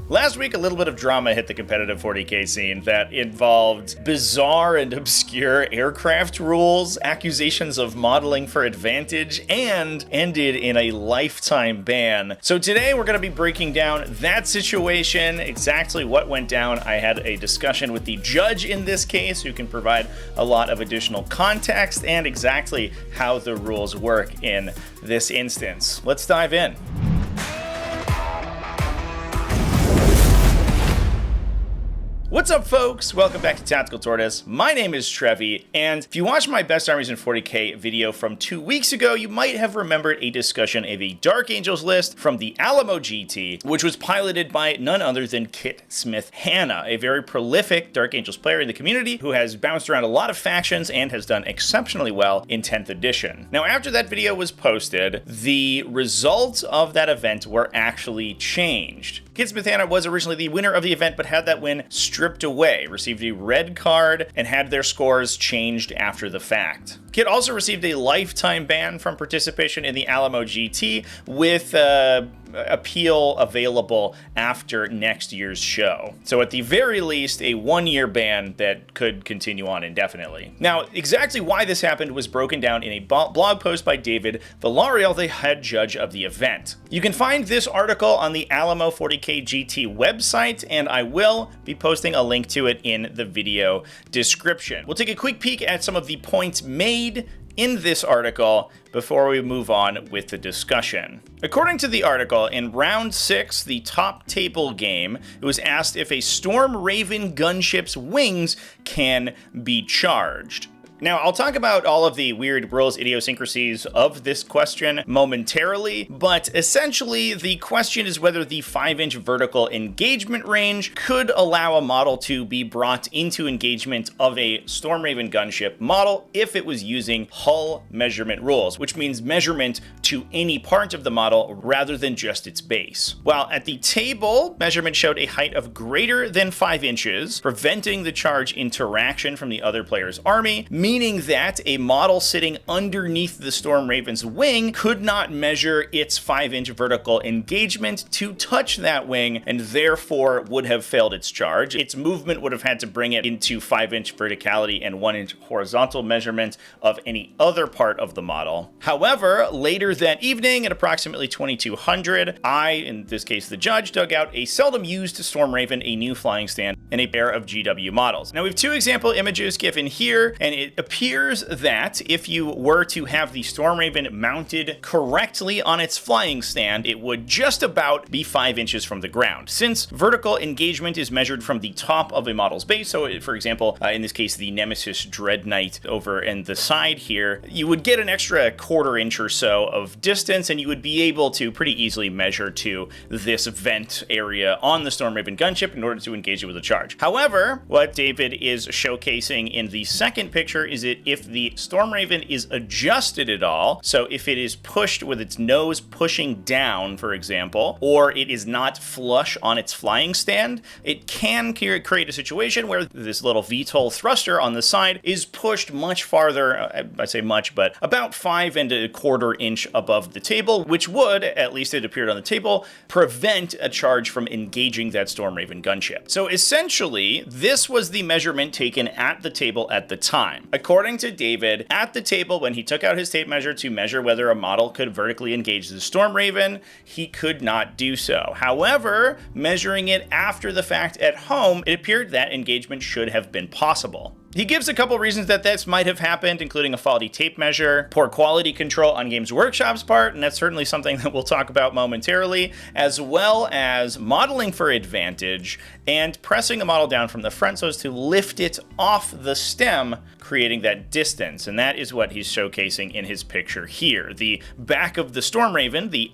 Last week, a little bit of drama hit the competitive 40k scene that involved bizarre and obscure aircraft rules, accusations of modeling for advantage, and ended in a lifetime ban. So today we're going to be breaking down that situation, exactly what went down. I had a discussion with the judge in this case, who can provide a lot of additional context and exactly how the rules work in this instance. Let's dive in. What's up, folks? Welcome back to Tactical Tortoise. My name is Trevi, and if you watched my Best Armies in 40k video from 2 weeks ago, you might have remembered a discussion of a Dark Angels list from the Alamo GT, which was piloted by none other than Kit Smith Hanna, a very prolific Dark Angels player in the community who has bounced around a lot of factions and has done exceptionally well in 10th edition. Now, after that video was posted, the results of that event were actually changed. Kit Smith Hanna was originally the winner of the event, but had that win stripped away, received a red card, and had their scores changed after the fact. Kit also received a lifetime ban from participation in the Alamo GT, with appeal available after next year's show. So at the very least, a 1-year ban that could continue on indefinitely. Now, exactly why this happened was broken down in a blog post by David Villariel, the head judge of the event. You can find this article on the Alamo 40k GT website, and I will be posting a link to it in the video description. We'll take a quick peek at some of the points made in this article before we move on with the discussion. According to the article, in round 6, the top table game, it was asked if a Storm Raven gunship's wings can be charged. Now, I'll talk about all of the weird rules idiosyncrasies of this question momentarily, but essentially the question is whether the 5-inch vertical engagement range could allow a model to be brought into engagement of a Storm Raven gunship model if it was using hull measurement rules, which means measurement to any part of the model rather than just its base. While at the table, measurement showed a height of greater than 5 inches, preventing the charge interaction from the other player's army, meaning that a model sitting underneath the Storm Raven's wing could not measure its 5-inch vertical engagement to touch that wing, and therefore would have failed its charge. Its movement would have had to bring it into 5-inch verticality and 1-inch horizontal measurement of any other part of the model. However, later that evening at approximately 2200, I, in this case the judge, dug out a seldom used Storm Raven, a new flying stand, and a pair of GW models. Now we have 2 example images given here, and it appears that if you were to have the Storm Raven mounted correctly on its flying stand, it would just about be 5 inches from the ground. Since vertical engagement is measured from the top of a model's base, so for example, in this case, the Nemesis Dread Knight over in the side here, you would get an extra 1/4 inch or so of distance, and you would be able to pretty easily measure to this vent area on the Storm Raven gunship in order to engage it with a charge. However, what David is showcasing in the second picture is that if the Storm Raven is adjusted at all, so if it is pushed with its nose pushing down, for example, or it is not flush on its flying stand, it can create a situation where this little VTOL thruster on the side is pushed much farther, I say much, but about 5 1/4 inch above the table, which would, at least it appeared on the table, prevent a charge from engaging that Storm Raven gunship. So essentially, this was the measurement taken at the table at the time. According to David, at the table, when he took out his tape measure to measure whether a model could vertically engage the Storm Raven, he could not do so. However, measuring it after the fact at home, it appeared that engagement should have been possible. He gives a couple reasons that this might have happened, including a faulty tape measure, poor quality control on Games Workshop's part, and that's certainly something that we'll talk about momentarily, as well as modeling for advantage and pressing the model down from the front so as to lift it off the stem, creating that distance. And that is what he's showcasing in his picture here. The back of the Storm Raven, the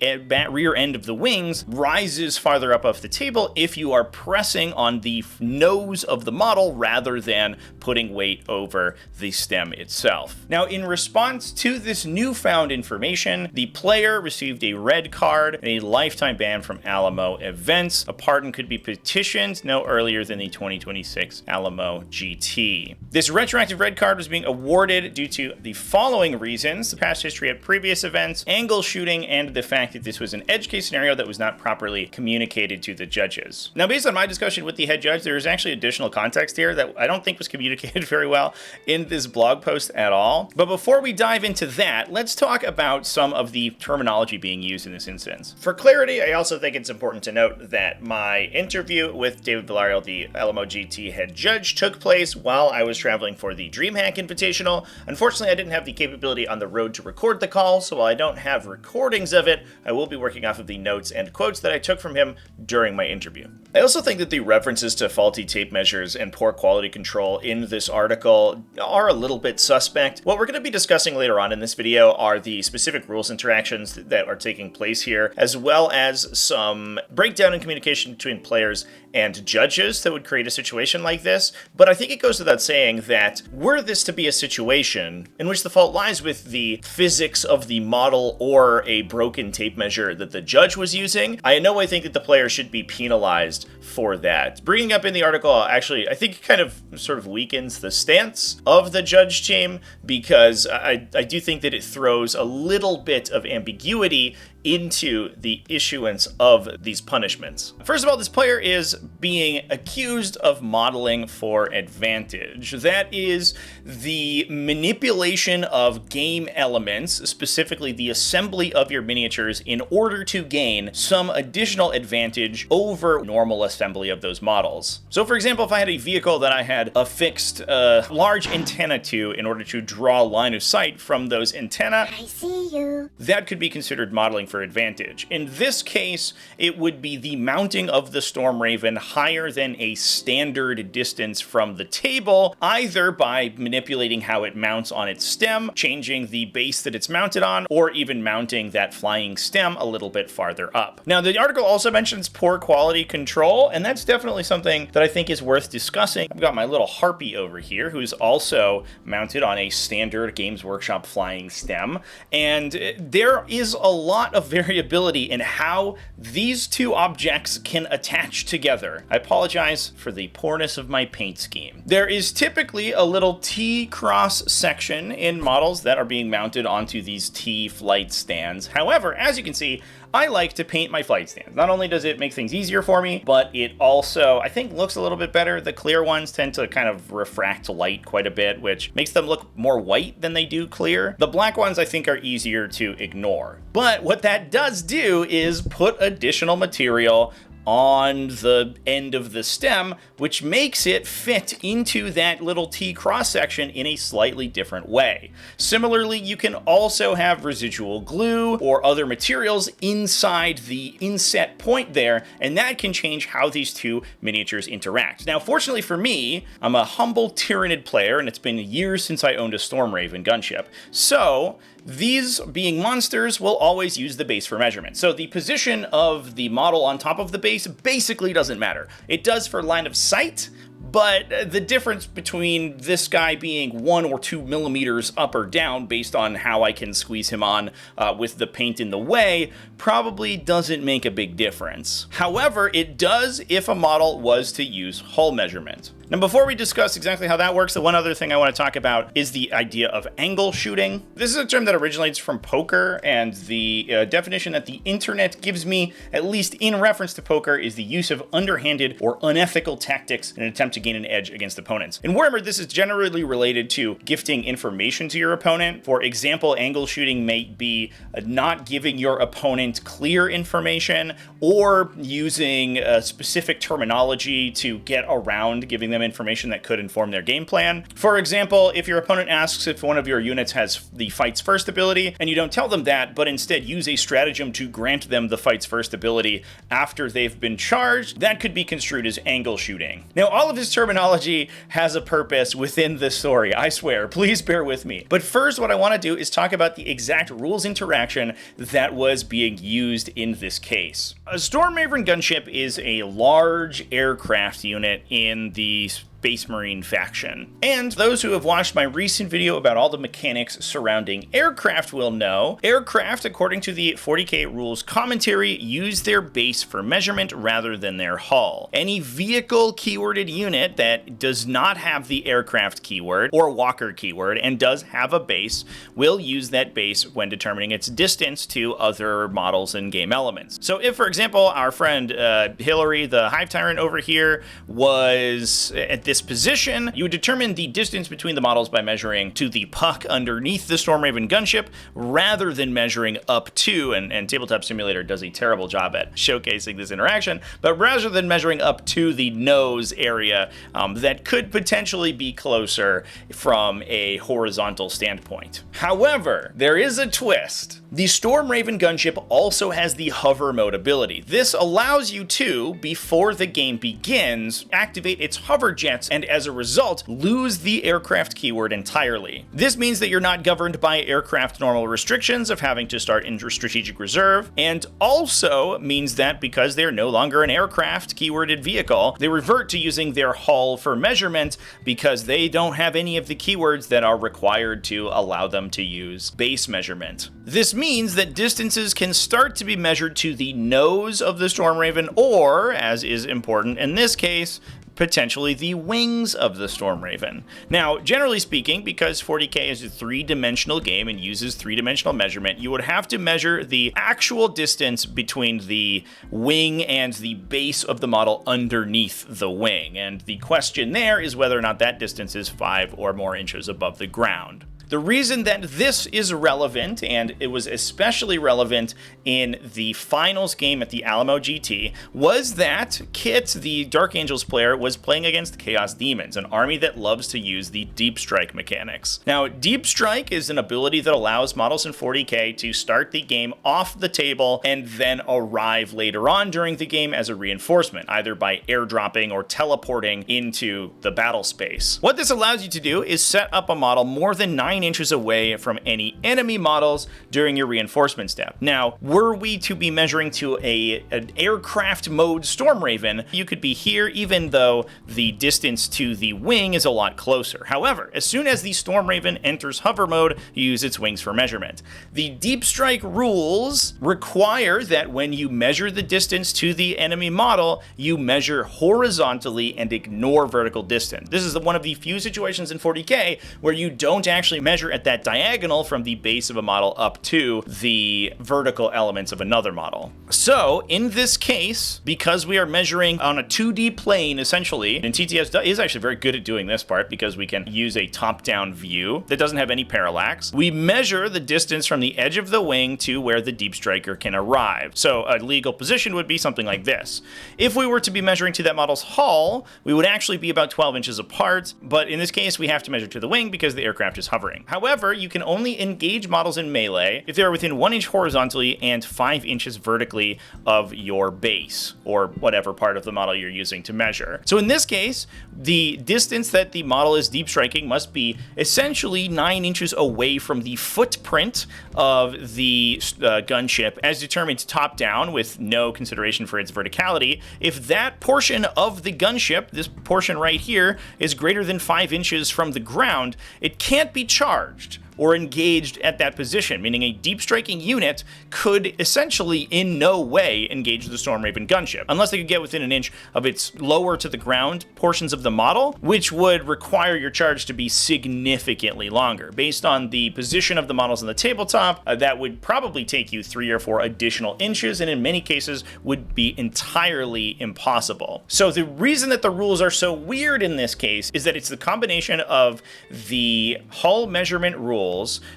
rear end of the wings, rises farther up off the table if you are pressing on the nose of the model rather than putting flying weight over the stem itself. Now, in response to this newfound information, the player received a red card and a lifetime ban from Alamo events. A pardon could be petitioned no earlier than the 2026 Alamo GT. This retroactive red card was being awarded due to the following reasons: the past history at previous events, angle shooting, and the fact that this was an edge case scenario that was not properly communicated to the judges. Now, based on my discussion with the head judge, there is actually additional context here that I don't think was communicated very well in this blog post at all. But before we dive into that, let's talk about some of the terminology being used in this instance. For clarity, I also think it's important to note that my interview with David Villarreal, the Alamo GT head judge, took place while I was traveling for the DreamHack Invitational. Unfortunately, I didn't have the capability on the road to record the call, so while I don't have recordings of it, I will be working off of the notes and quotes that I took from him during my interview. I also think that the references to faulty tape measures and poor quality control in this article are a little bit suspect. What we're going to be discussing later on in this video are the specific rules interactions that are taking place here, as well as some breakdown in communication between players and judges that would create a situation like this. But I think it goes without saying that were this to be a situation in which the fault lies with the physics of the model or a broken tape measure that the judge was using, I in no way think that the player should be penalized for that. Bringing up in the article, actually, I think kind of sort of weakens the stance of the judge team, because I do think that it throws a little bit of ambiguity into the issuance of these punishments. First of all, this player is being accused of modeling for advantage. That is the manipulation of game elements, specifically the assembly of your miniatures, in order to gain some additional advantage over normal assembly of those models. So for example, if I had a vehicle that I had affixed a large antenna to in order to draw line of sight from those antenna, I see you, that could be considered modeling for advantage. In this case, it would be the mounting of the Storm Raven higher than a standard distance from the table, either by manipulating how it mounts on its stem, changing the base that it's mounted on, or even mounting that flying stem a little bit farther up. Now, the article also mentions poor quality control, and that's definitely something that I think is worth discussing. I've got my little Harpy over here, who's also mounted on a standard Games Workshop flying stem, and there is a lot of variability in how these two objects can attach together. I apologize for the poorness of my paint scheme. There is typically a little T-cross section in models that are being mounted onto these T-flight stands. However, as you can see, I like to paint my flight stands. Not only does it make things easier for me, but it also, I think, looks a little bit better. The clear ones tend to kind of refract light quite a bit, which makes them look more white than they do clear. The black ones, I think, are easier to ignore. But what that does do is put additional material on the end of the stem, which makes it fit into that little T cross section in a slightly different way. Similarly, you can also have residual glue or other materials inside the inset point there, and that can change how these two miniatures interact. Now, fortunately for me, I'm a humble Tyranid player, and it's been years since I owned a Storm Raven gunship. So these, being monsters, will always use the base for measurement. So the position of the model on top of the base basically doesn't matter. It does for line of sight, but the difference between this guy being 1 or 2 millimeters up or down based on how I can squeeze him on with the paint in the way probably doesn't make a big difference. However, it does if a model was to use hull measurement. Now, before we discuss exactly how that works, the one other thing I want to talk about is the idea of angle shooting. This is a term that originates from poker, and the definition that the internet gives me, at least in reference to poker, is the use of underhanded or unethical tactics in an attempt to gain an edge against opponents. In Warhammer, this is generally related to gifting information to your opponent. For example, angle shooting may be not giving your opponent clear information, or using a specific terminology to get around giving them information that could inform their game plan. For example, if your opponent asks if one of your units has the Fights First ability, and you don't tell them that, but instead use a stratagem to grant them the Fights First ability after they've been charged, that could be construed as angle shooting. Now, all of this terminology has a purpose within this story, I swear, please bear with me. But first, what I want to do is talk about the exact rules interaction that was being used in this case. A Storm Raven gunship is a large aircraft unit in the Space Marine faction. And those who have watched my recent video about all the mechanics surrounding aircraft will know, aircraft, according to the 40k rules commentary, use their base for measurement rather than their hull. Any vehicle keyworded unit that does not have the aircraft keyword or Walker keyword and does have a base will use that base when determining its distance to other models and game elements. So if, for example, our friend Hillary, the Hive Tyrant over here, was at this position, you would determine the distance between the models by measuring to the puck underneath the Stormraven gunship rather than measuring up to, and Tabletop Simulator does a terrible job at showcasing this interaction, but rather than measuring up to the nose area that could potentially be closer from a horizontal standpoint. However, there is a twist. The Stormraven gunship also has the hover mode ability. This allows you to, before the game begins, activate its hover jets and as a result, lose the aircraft keyword entirely. This means that you're not governed by aircraft normal restrictions of having to start in strategic reserve, and also means that because they're no longer an aircraft keyworded vehicle, they revert to using their hull for measurement because they don't have any of the keywords that are required to allow them to use base measurement. This means that distances can start to be measured to the nose of the Stormraven or, as is important in this case, potentially the wings of the Stormraven. Now, generally speaking, because 40k is a three-dimensional game and uses three-dimensional measurement, you would have to measure the actual distance between the wing and the base of the model underneath the wing. And the question there is whether or not that distance is 5 or more inches above the ground. The reason that this is relevant, and it was especially relevant in the finals game at the Alamo GT, was that Kit, the Dark Angels player, was playing against Chaos Demons, an army that loves to use the Deep Strike mechanics. Now, Deep Strike is an ability that allows models in 40k to start the game off the table and then arrive later on during the game as a reinforcement, either by airdropping or teleporting into the battle space. What this allows you to do is set up a model more than 9 inches away from any enemy models during your reinforcement step. Now, were we to be measuring to an aircraft mode Stormraven, you could be here even though the distance to the wing is a lot closer. However, as soon as the Stormraven enters hover mode, you use its wings for measurement. The Deep Strike rules require that when you measure the distance to the enemy model, you measure horizontally and ignore vertical distance. This is one of the few situations in 40k where you don't actually measure at that diagonal from the base of a model up to the vertical elements of another model. So in this case, because we are measuring on a 2D plane essentially, and TTS is actually very good at doing this part because we can use a top-down view that doesn't have any parallax, we measure the distance from the edge of the wing to where the Deep Striker can arrive. So a legal position would be something like this. If we were to be measuring to that model's hull, we would actually be about 12 inches apart, but in this case we have to measure to the wing because the aircraft is hovering. However, you can only engage models in melee if they are within 1 inch horizontally and 5 inches vertically of your base, or whatever part of the model you're using to measure. So in this case, the distance that the model is deep striking must be essentially 9 inches away from the footprint of the gunship as determined top down with no consideration for its verticality. If that portion of the gunship, this portion right here, is greater than 5 inches from the ground, it can't be charged or engaged at that position, meaning a deep striking unit could essentially in no way engage the Stormraven gunship, unless they could get within 1 inch of its lower to the ground portions of the model, which would require your charge to be significantly longer. Based on the position of the models on the tabletop, that would probably take you 3 or 4 additional inches, and in many cases would be entirely impossible. So the reason that the rules are so weird in this case is that it's the combination of the hull measurement rules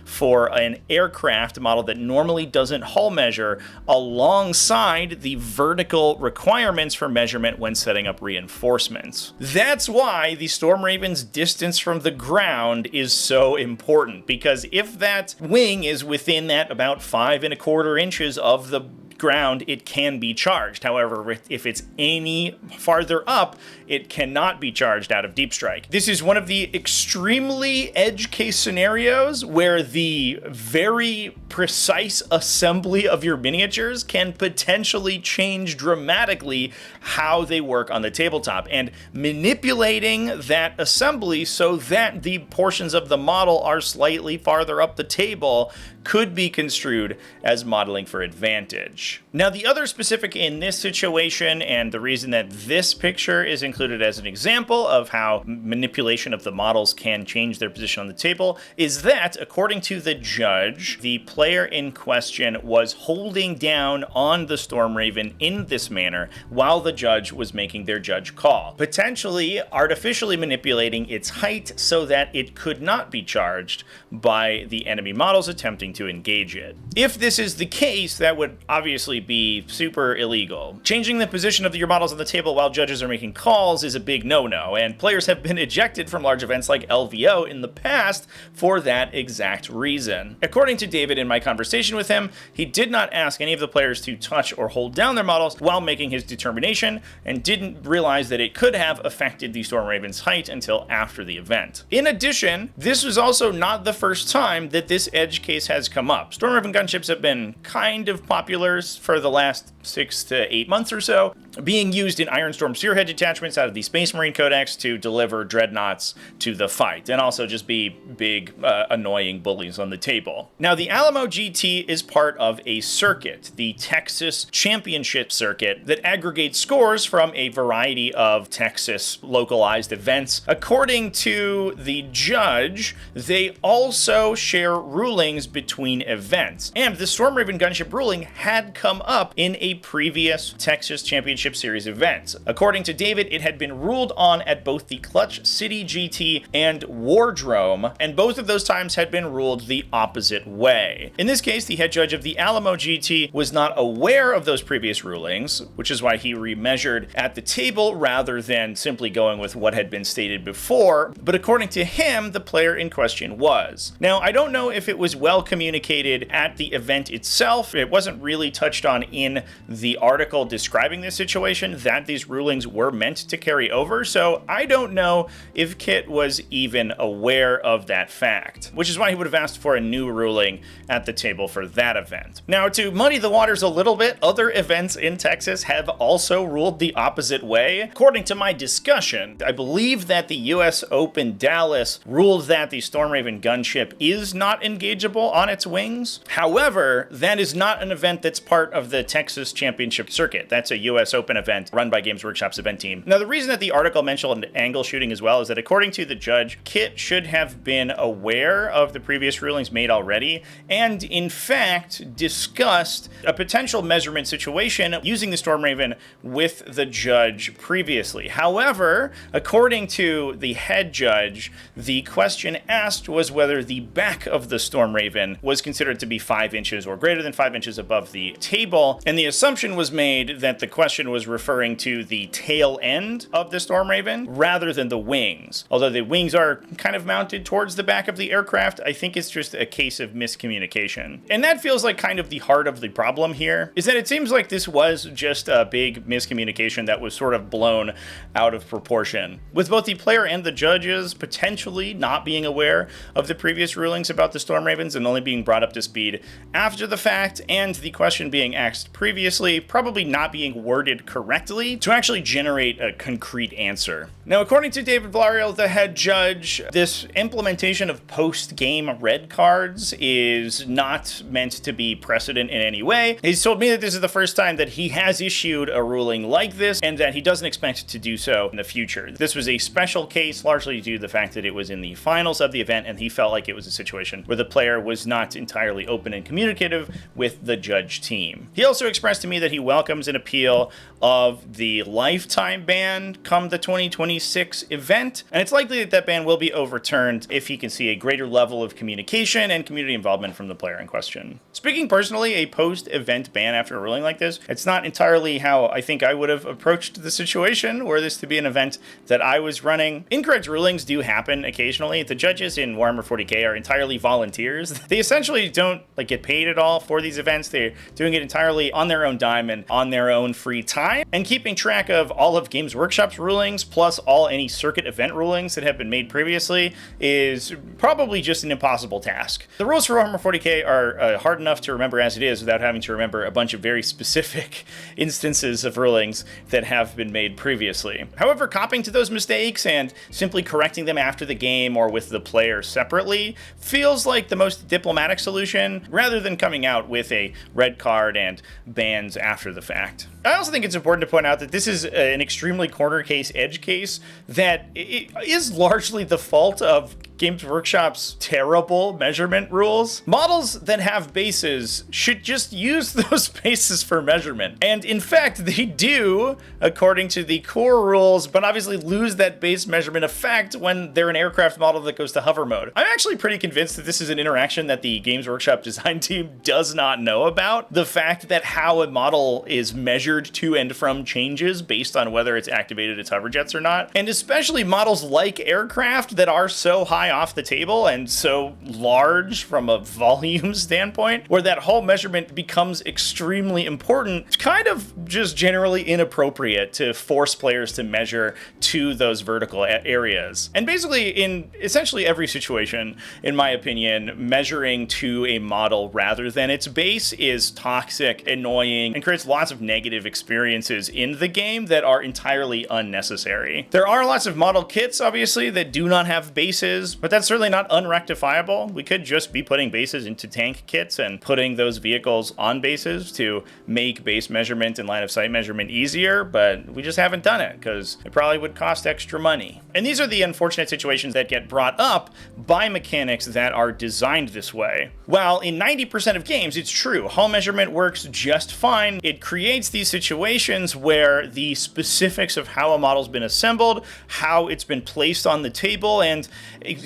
for an aircraft model that normally doesn't hull measure alongside the vertical requirements for measurement when setting up reinforcements. That's why the Stormraven's distance from the ground is so important, because if that wing is within that about 5 1/4 inches of the ground, it can be charged. However, if it's any farther up, it cannot be charged out of deep strike. This is one of the extremely edge case scenarios where the very precise assembly of your miniatures can potentially change dramatically how they work on the tabletop, and manipulating that assembly so that the portions of the model are slightly farther up the table could be construed as modeling for advantage. Now, the other specific in this situation, and the reason that this picture is included as an example of how manipulation of the models can change their position on the table, is that, according to the judge, the player in question was holding down on the Storm Raven in this manner while the judge was making their judge call, potentially artificially manipulating its height so that it could not be charged by the enemy models attempting to engage it. If this is the case, that would obviously be super illegal. Changing the position of your models on the table while judges are making calls is a big no-no, and players have been ejected from large events like LVO in the past for that exact reason. According to David, in my conversation with him, he did not ask any of the players to touch or hold down their models while making his determination, and didn't realize that it could have affected the Storm Raven's height until after the event. In addition, this was also not the first time that this edge case has come up. Storm Raven gunships have been kind of popular for the last 6 to 8 months or so, being used in Ironstorm Spearhead detachments out of the Space Marine Codex to deliver dreadnoughts to the fight, and also just be big, annoying bullies on the table. Now, the Alamo GT is part of a circuit, the Texas Championship Circuit, that aggregates scores from a variety of Texas localized events. According to the judge, they also share rulings between events, and the Storm Raven gunship ruling had come up in a previous Texas Championship Series event. According to David, it had been ruled on at both the Clutch City GT and Wardrome, and both of those times had been ruled the opposite way. In this case, the head judge of the Alamo GT was not aware of those previous rulings, which is why he remeasured at the table rather than simply going with what had been stated before, but according to him, the player in question was. Now, I don't know if it was well communicated at the event itself. It wasn't really touched on in the article describing this situation that these rulings were meant to carry over, so I don't know if Kit was even aware of that fact, which is why he would have asked for a new ruling at the table for that event. Now, to muddy the waters a little bit, other events in Texas have also ruled the opposite way. According to my discussion, I believe that the US Open Dallas ruled that the Storm Raven gunship is not engageable on its wings. However, that is not an event that's part of the Texas Championship Circuit. That's a US Open event run by Games Workshop's event team. Now, the reason that the article mentioned angle shooting as well is that according to the judge, Kit should have been aware of the previous rulings made already, and in fact discussed a potential measurement situation using the Storm Raven with the judge previously. However, according to the head judge, the question asked was whether the back of the Storm Raven was considered to be 5 inches or greater than 5 inches above the table, and the assumption was made that the question was referring to the tail end of the Storm Raven rather than the wings. Although the wings are kind of mounted towards the back of the aircraft, I think it's just a case of miscommunication. And that feels like kind of the heart of the problem here, is that it seems like this was just a big miscommunication that was sort of blown out of proportion, with both the player and the judges potentially not being aware of the previous rulings about the Storm Ravens and only being brought up to speed after the fact, and the question being asked previously probably not being worded correctly to actually generate a concrete answer. Now, according to David Villarreal, the head judge, this implementation of post-game red cards is not meant to be precedent in any way. He's told me that this is the first time that he has issued a ruling like this, and that he doesn't expect to do so in the future. This was a special case, largely due to the fact that it was in the finals of the event, and he felt like it was a situation where the player was not entirely open and communicative with the judge team. He also expressed to me that he welcomes an appeal of the lifetime ban come the 2026 event, and it's likely that that ban will be overturned if he can see a greater level of communication and community involvement from the player in question. Speaking personally, a post-event ban after a ruling like this, it's not entirely how I think I would have approached the situation were this to be an event that I was running. Incorrect rulings do happen occasionally. The judges in Warhammer 40k are entirely volunteers. They essentially don't get paid at all for these events. They're doing it entirely on their own dime and on their own free time, and keeping track of all of Games Workshop's rulings plus any circuit event rulings that have been made previously is probably just an impossible task. The rules for Warhammer 40k are hard enough to remember as it is without having to remember a bunch of very specific instances of rulings that have been made previously. However, copying to those mistakes and simply correcting them after the game or with the player separately feels like the most diplomatic solution rather than coming out with a red card and bans after the fact. I also think it's important to point out that this is an extremely corner case, edge case that is largely the fault of Games Workshop's terrible measurement rules. Models that have bases should just use those bases for measurement. And in fact, they do, according to the core rules, but obviously lose that base measurement effect when they're an aircraft model that goes to hover mode. I'm actually pretty convinced that this is an interaction that the Games Workshop design team does not know about. The fact that how a model is measured to and from changes based on whether it's activated its hover jets or not. And especially models like aircraft that are so high off the table and so large from a volume standpoint, where that whole measurement becomes extremely important. It's kind of just generally inappropriate to force players to measure to those vertical areas. And basically in essentially every situation, in my opinion, measuring to a model rather than its base is toxic, annoying, and creates lots of negative experiences in the game that are entirely unnecessary. There are lots of model kits, obviously, that do not have bases, but that's certainly not unrectifiable. We could just be putting bases into tank kits and putting those vehicles on bases to make base measurement and line of sight measurement easier, but we just haven't done it because it probably would cost extra money. And these are the unfortunate situations that get brought up by mechanics that are designed this way. While in 90% of games, it's true, hull measurement works just fine, it creates these situations where the specifics of how a model's been assembled, how it's been placed on the table, and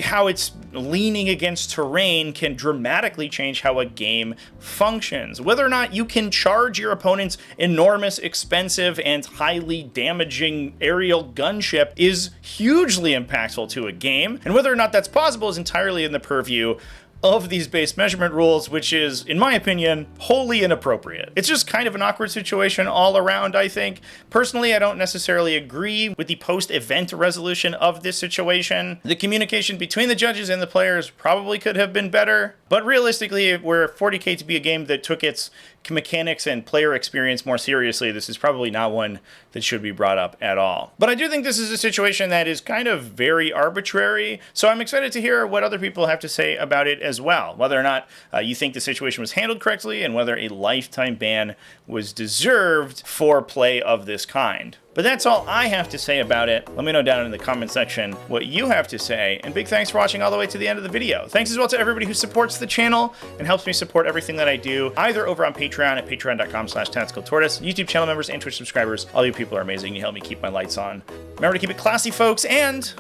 how it's leaning against terrain can dramatically change how a game functions. Whether or not you can charge your opponent's enormous, expensive, and highly damaging aerial gunship is hugely impactful to a game, and whether or not that's possible is entirely in the purview of these base measurement rules, which is, in my opinion, wholly inappropriate. It's just kind of an awkward situation all around, I think. Personally, I don't necessarily agree with the post-event resolution of this situation. The communication between the judges and the players probably could have been better, but realistically, were 40k to be a game that took its mechanics and player experience more seriously, this is probably not one that should be brought up at all. But I do think this is a situation that is kind of very arbitrary, so I'm excited to hear what other people have to say about it as well, whether or not you think the situation was handled correctly and whether a lifetime ban was deserved for play of this kind. But that's all I have to say about it. Let me know down in the comment section what you have to say, and big thanks for watching all the way to the end of the video. Thanks as well to everybody who supports the channel and helps me support everything that I do, either over on Patreon at patreon.com/TacticalTortoise, YouTube channel members and Twitch subscribers. All you people are amazing. You help me keep my lights on. Remember to keep it classy, folks, and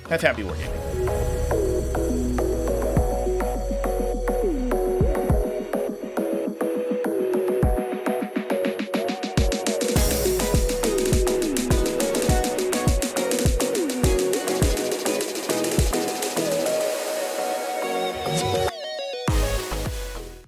have happy wargaming.